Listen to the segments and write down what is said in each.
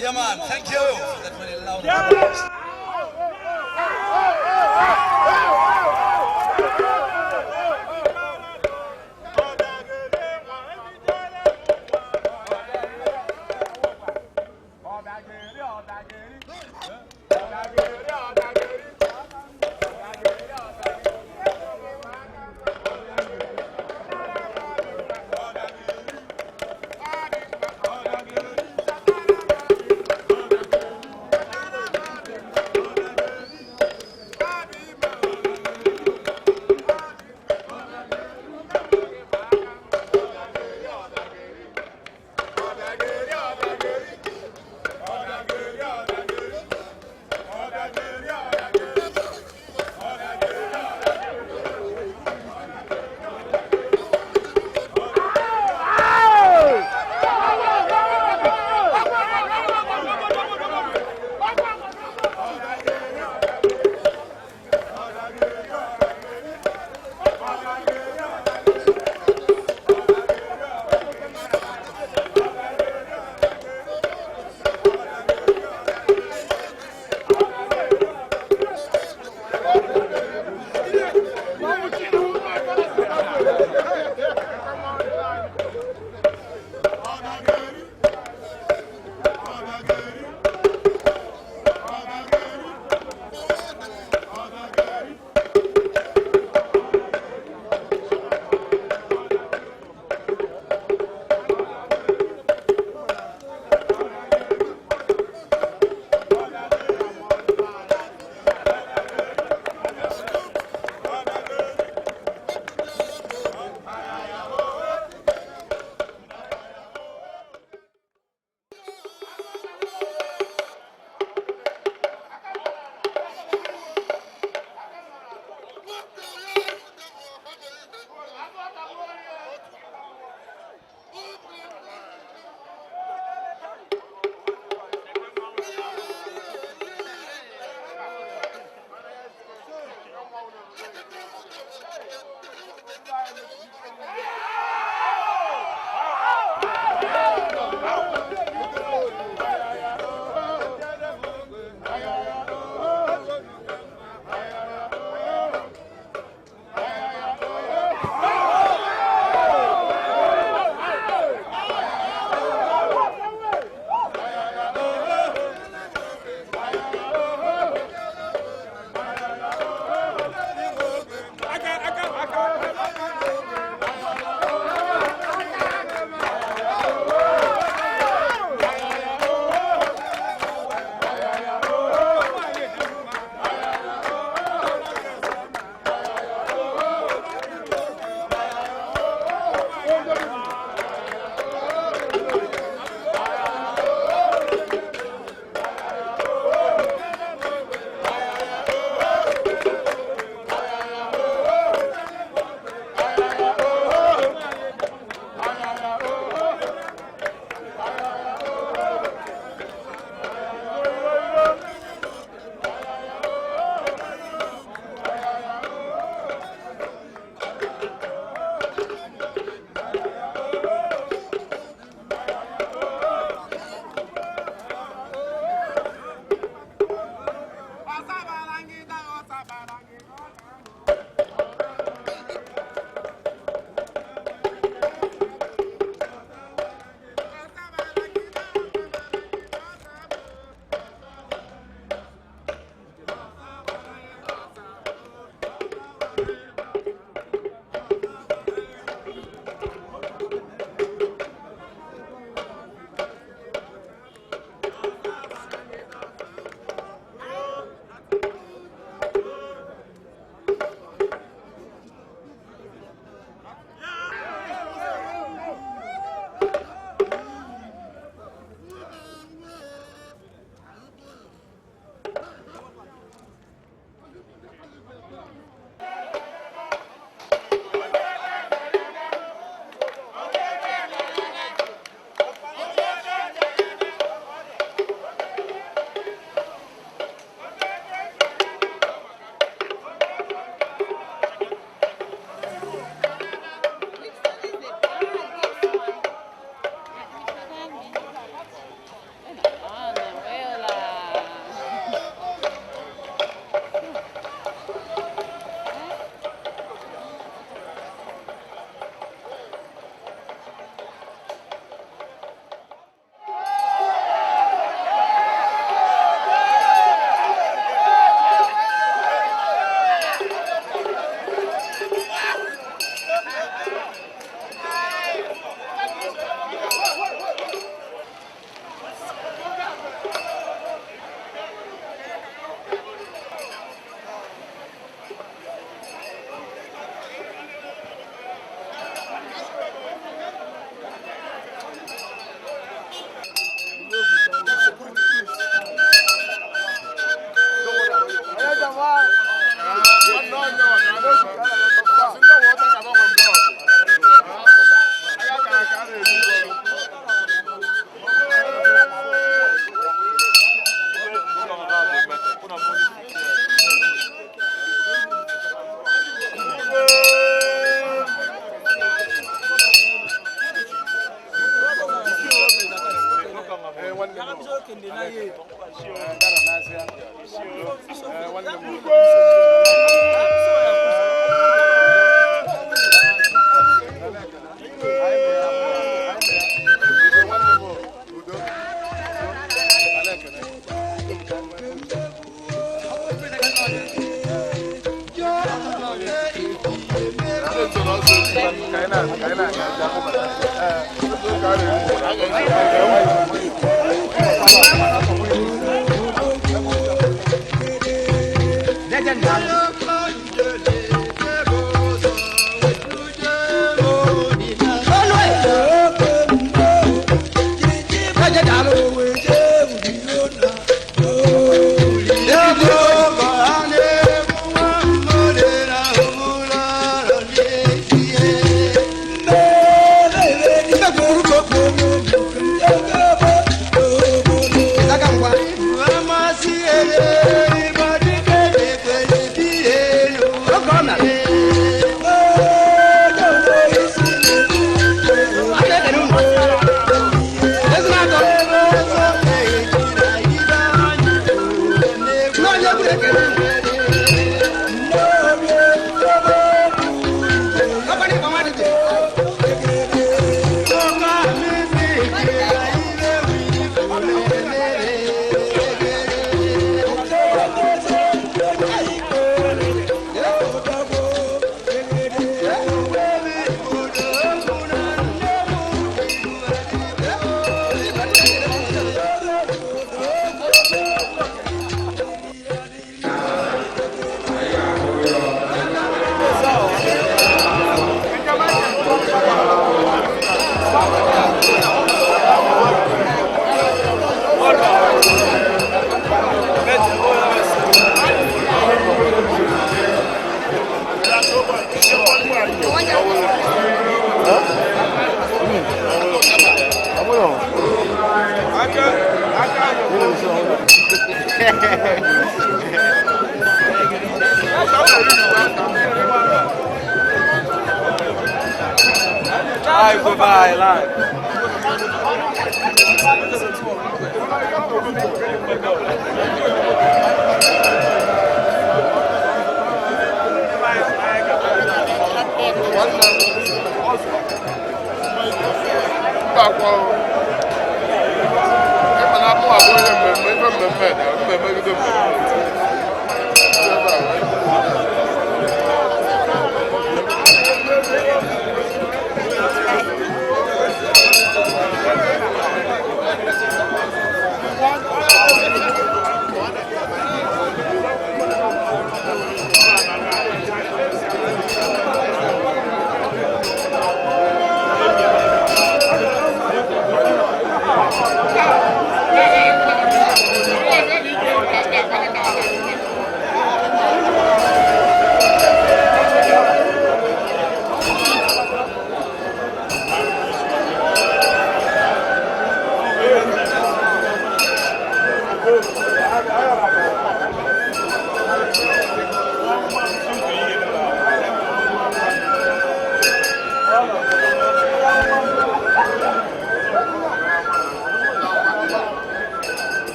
Yeah, man. Thank you. That's really loud. Yes. Odagiri,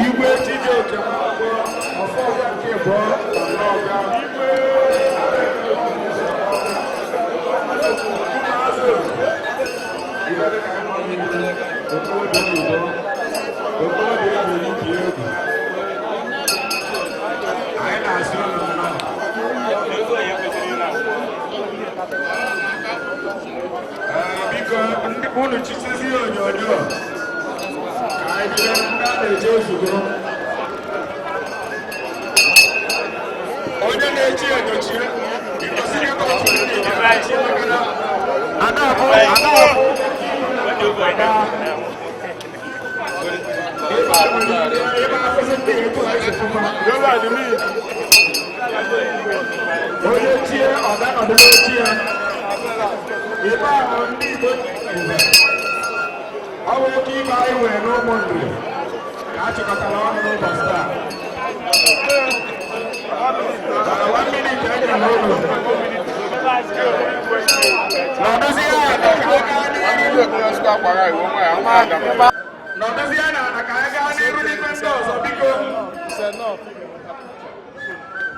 Igwe Chijioke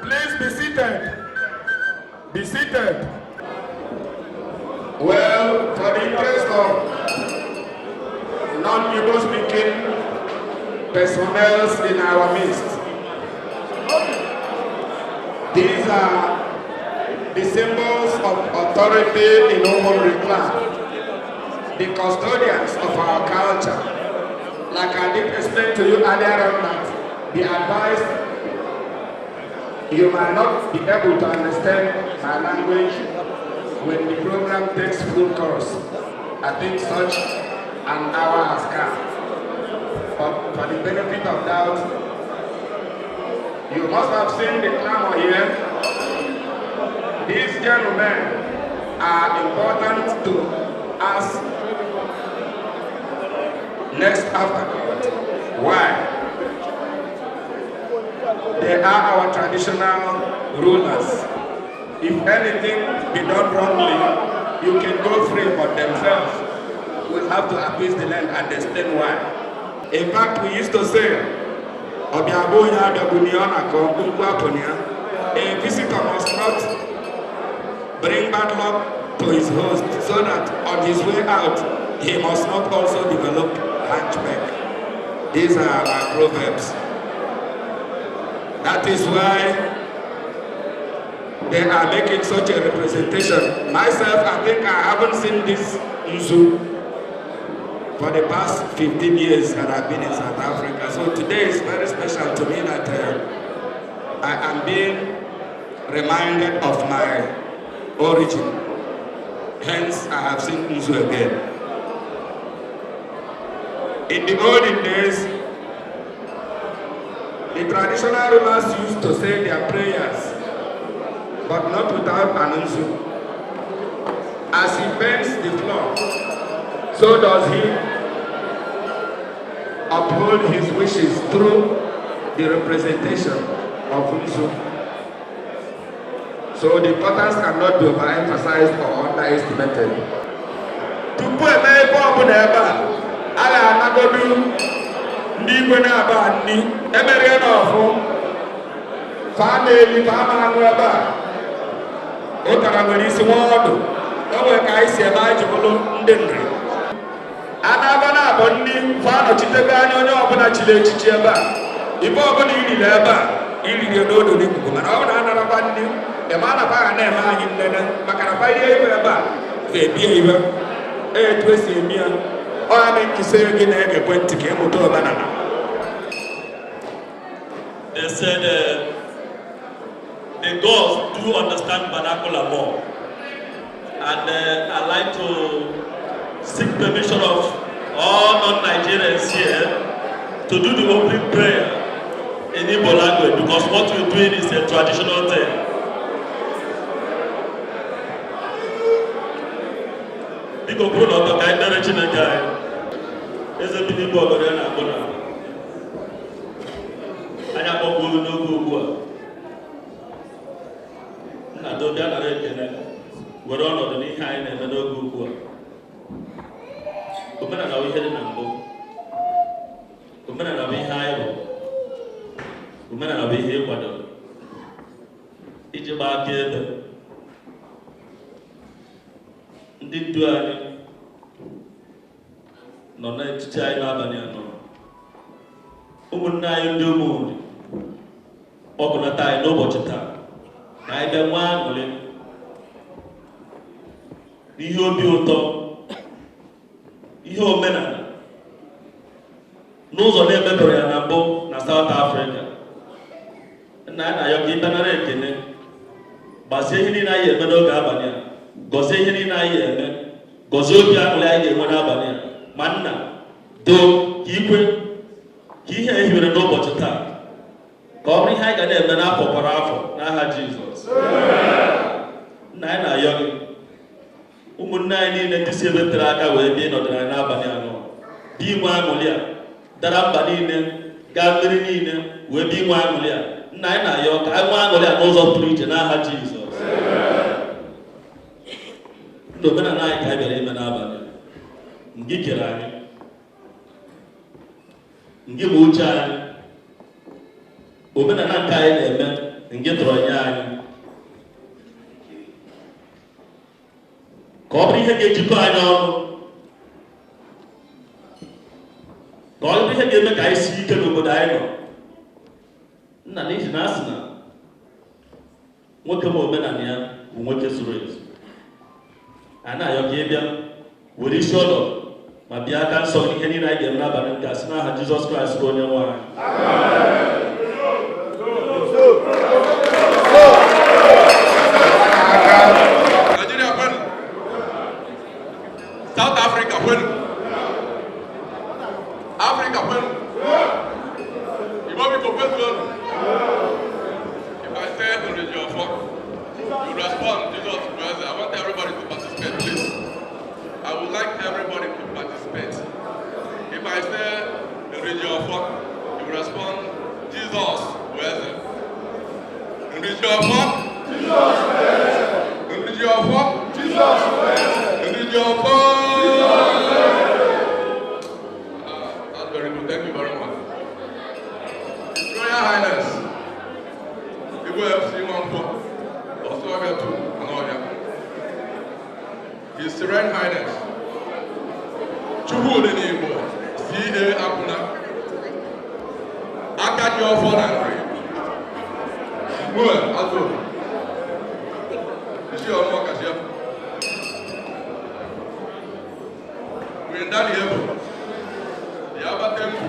Please be seated. Be seated. Well, for the interest of non-Igbo speaking personnel in our midst, these are the symbols of authority in Umunri clan, the custodians of our culture. Like I did explain to you earlier on that the advice, you might not be able to understand my language when the program takes full course. I think such an hour has come. But for the benefit of doubt, you must have seen the clamor here. These gentlemen are important to us next afterward. Why? They are our traditional rulers. If anything be done wrongly, you can go free, but themselves will have to appease the land and explain why. In fact, we used to say, a visitor must not bring bad luck to his host, so that on his way out, he must not also develop hunchback. These are our proverbs. That is why they are making such a representation. Myself, I think I haven't seen this Nzu for the past 15 years that I've been in South Africa. So today is very special to me that I am being reminded of my origin. Hence, I have seen Nzu again. In the olden days, the traditional rulers used to say their prayers, but not without an Nzu. As he bends the floor, so does he uphold his wishes through the representation of Nzu. So the importance cannot be overemphasized or underestimated. Tupu eme ọbụ n'ebe a ga-anagodu ndị Igwe na-aba nni emerie n'ọfụ fa na-eli fa ama anụ ebe a ụtara nwere isi nwa ọdụ o nwere ka anyị si ebe anyị ji bụrụ ndị nri a na-aba na-abụ ndị fa nọchitebe anya onye ọbụla chiri echichi ebe a ibe ọbụla iriri ebe a iriri n'odo n'ikuku mana ọ bụ na a narakwa ndị eme a na-aba ha na-eme anyị nlele maka na fa ihe ibe ebe a ga-ebie ibe etu esi eme ya ọ ya mee nkise gị na-egekwe ntị ka ịmụta omenala. They said the gods do understand vernacular more, and I like to seek permission of all non-Nigerians here to do the opening prayer in Igbo language, because what we're doing is a traditional thing. Biko bro no to kai dere Chineke anyị eze bi n'Igbo obodo ya na-akpọ na anyị akpọkwa n'oge ugbu a nna dobịa nara ekene were ọnọdụ n'ihe anyị na-eme n'oge ugbu a. Omenala bụ ihe dị na mbụ, omenala bụ ihe anyị bụ, omenala bụ ihe ịkwadoro iji gbaa aka ebe ndị ndu anyị nọ n'etiti anyị n'abalị anọ. Ụmụnne anyị ndị Umunri kpọkọnata anyị n'ụbọchị taa ka anyị bịa nwee aṅụrị n'ihe obi ụtọ, ihe omenala n'ụzọ na-emebere ya na mbụ na South Africa. Nna anyị na-ayọ ka ịbịa nara ekene, gbazie ihe niile anyị eme n'oge abalị a, gọzie ihe niile anyị eme, gọzie obi aṅụrị anyị ga-enwe n'abalị a. Ma nna doo ka Igwe ihe a hiwere n'ụbọchị taa ka ọ bụrụ ihe anyị ga na-eme n'afọ kwara afọ n'aha Jizọs. Nna anyị na-ayọ gị ụmụnne anyị niile ndị si ebe tere aka wee bịa ịnọdụ anyị n'abalị anọ dị inwe aṅụrị a dara mba niile gaa mmiri niile wee bịa inwe aṅụrị a. Nna anyị na-ayọ ka anyị nwee aṅụrị a n'ụzọ pụrụ iche n'aha Jizọs. Ndị omenala anyị ka anyị bịara ime n'abalị ngị kere anyị ngị ma uche anyị omenala nke anyị na-eme ngị tọrọ nye anyị ka ọ bụrụ ihe ga-ejikọ anyị ọnụ, ka ọ bụrụ ihe ga-eme ka anyị sie ike n'obodo anyị nọ. Nna n'ihi na asị na nwoke ma omenala ya bụ nwoke zuru ezu, a na-ayọ ka ị bịa were isi ọnọdụ ma bịa aka nsọ ihe niile anyị ga-eme n'abalị nke a sị n'aha Jizọs Kraịst bụ onye nwe anyị. South Africa, when Africa, when you want me to put if I say in the your phone, you respond, Jesus, brother. I want everybody to participate, please. I would like everybody to participate. If I say in your phone, you respond, Jesus, brother. In your phone, Jesus, in your phone, Jesus, in your phone. That's very good. Thank you very much. Royal Highness, Igwe FC Nwankwo, also here too, Anoya. His Serene Highness, Chukwu Igbo, C.A. Akuna, Akadio Fonangri, Mwe, Azaoku. Is she on work as here? We're in that level. The other temple.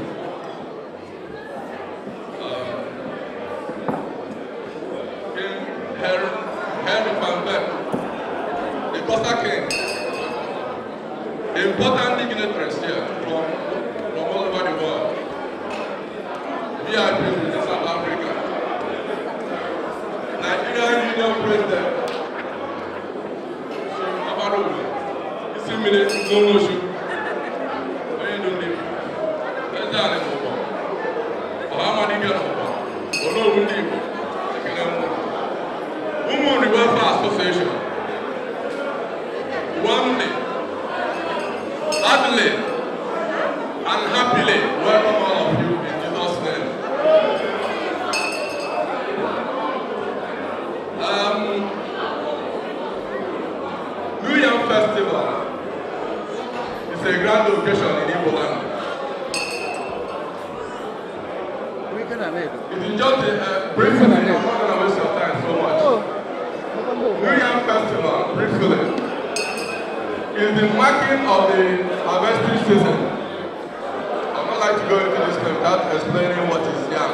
King Henry Van Beck, the Costa King. Important dignitaries here from all over the world. VIPs in South Africa. Nigerian Union President. So, minutes, no motion. Umunri Welfare Association. Warmly, gladly, and happily welcome all of you in Jesus' name. New Yam Festival is a grand occasion in Igbo land. It is just a brief thing, I'm not going to waste your time so much. New Yam Festival, briefly, is the marking of the harvesting season. I would not like to go into this without explaining what is yam.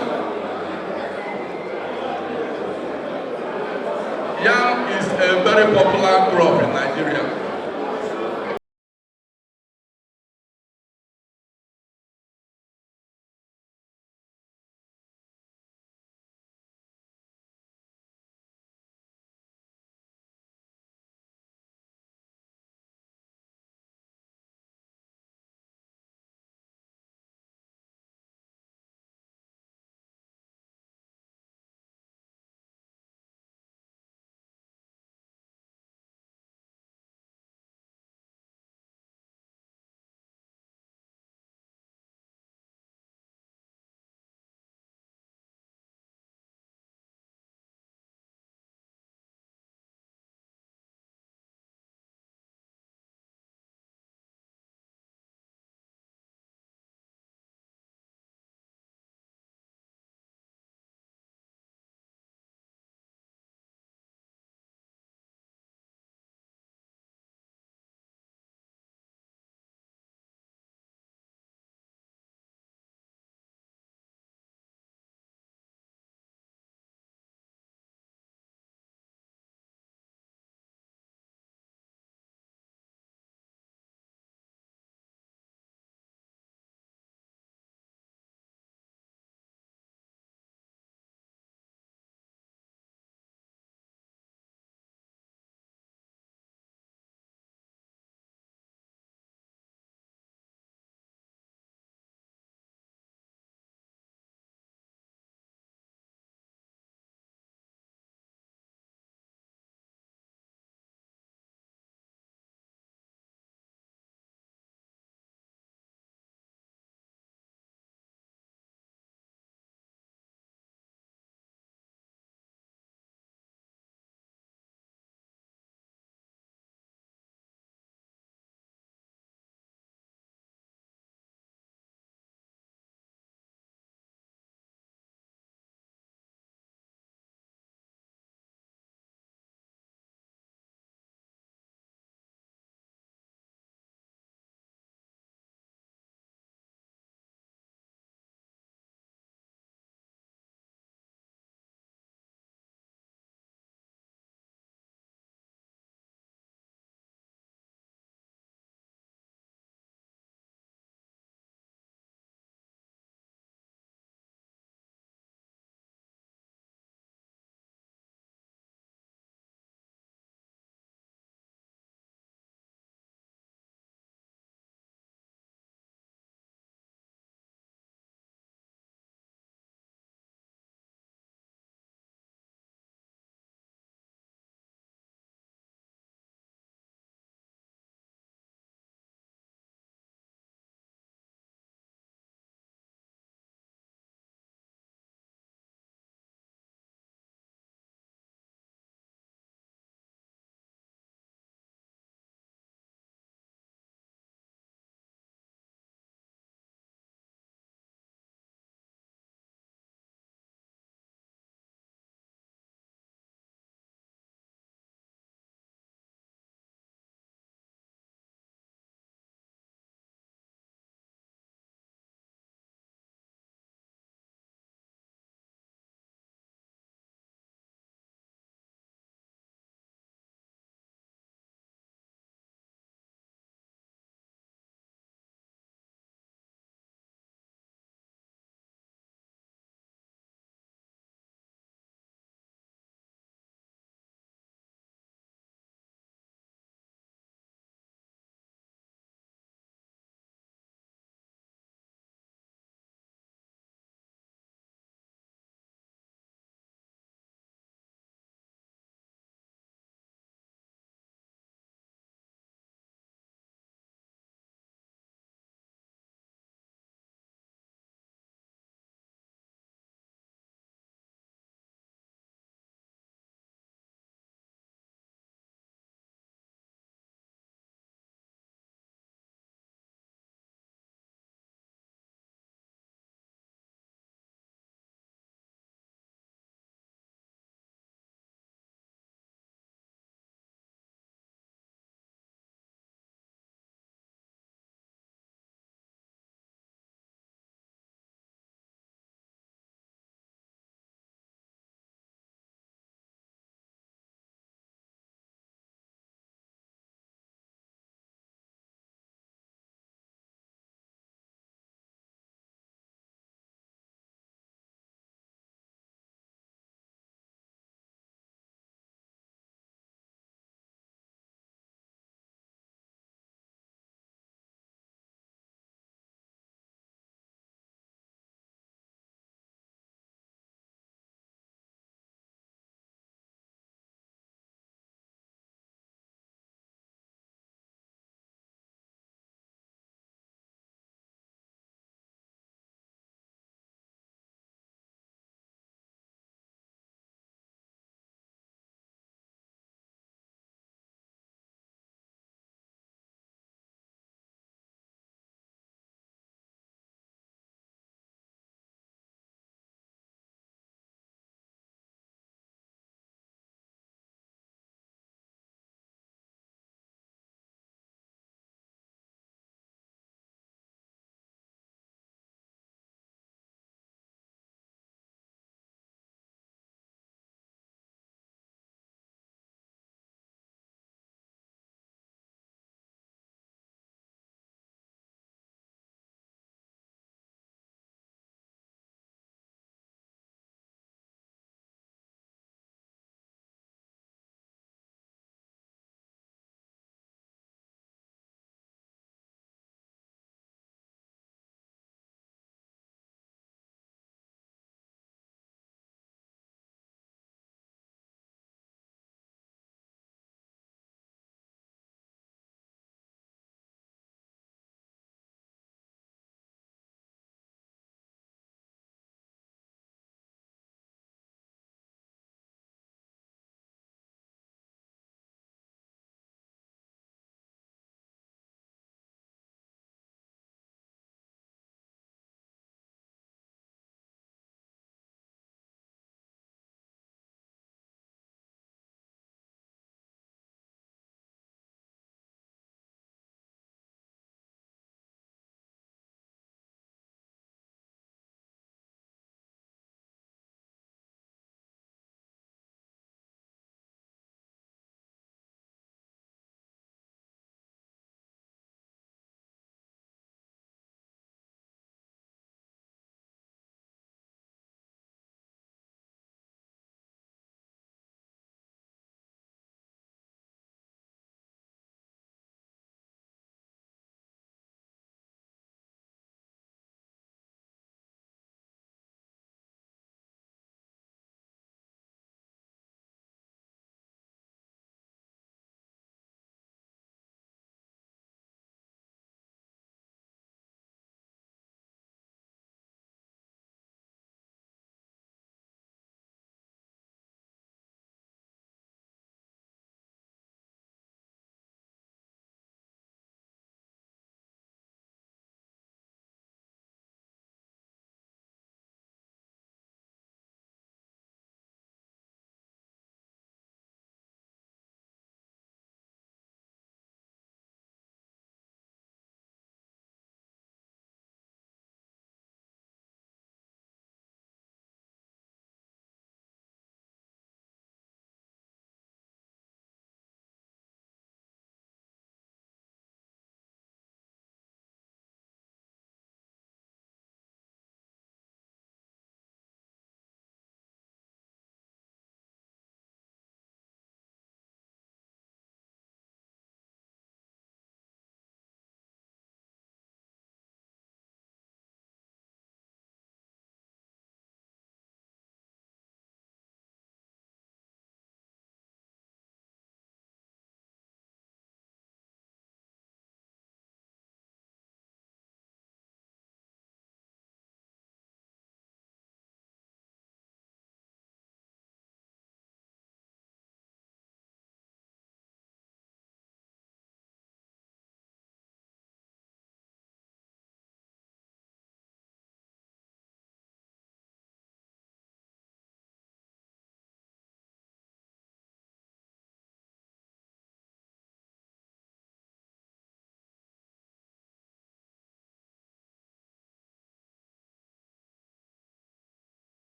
Yam is a very popular crop in Nigeria.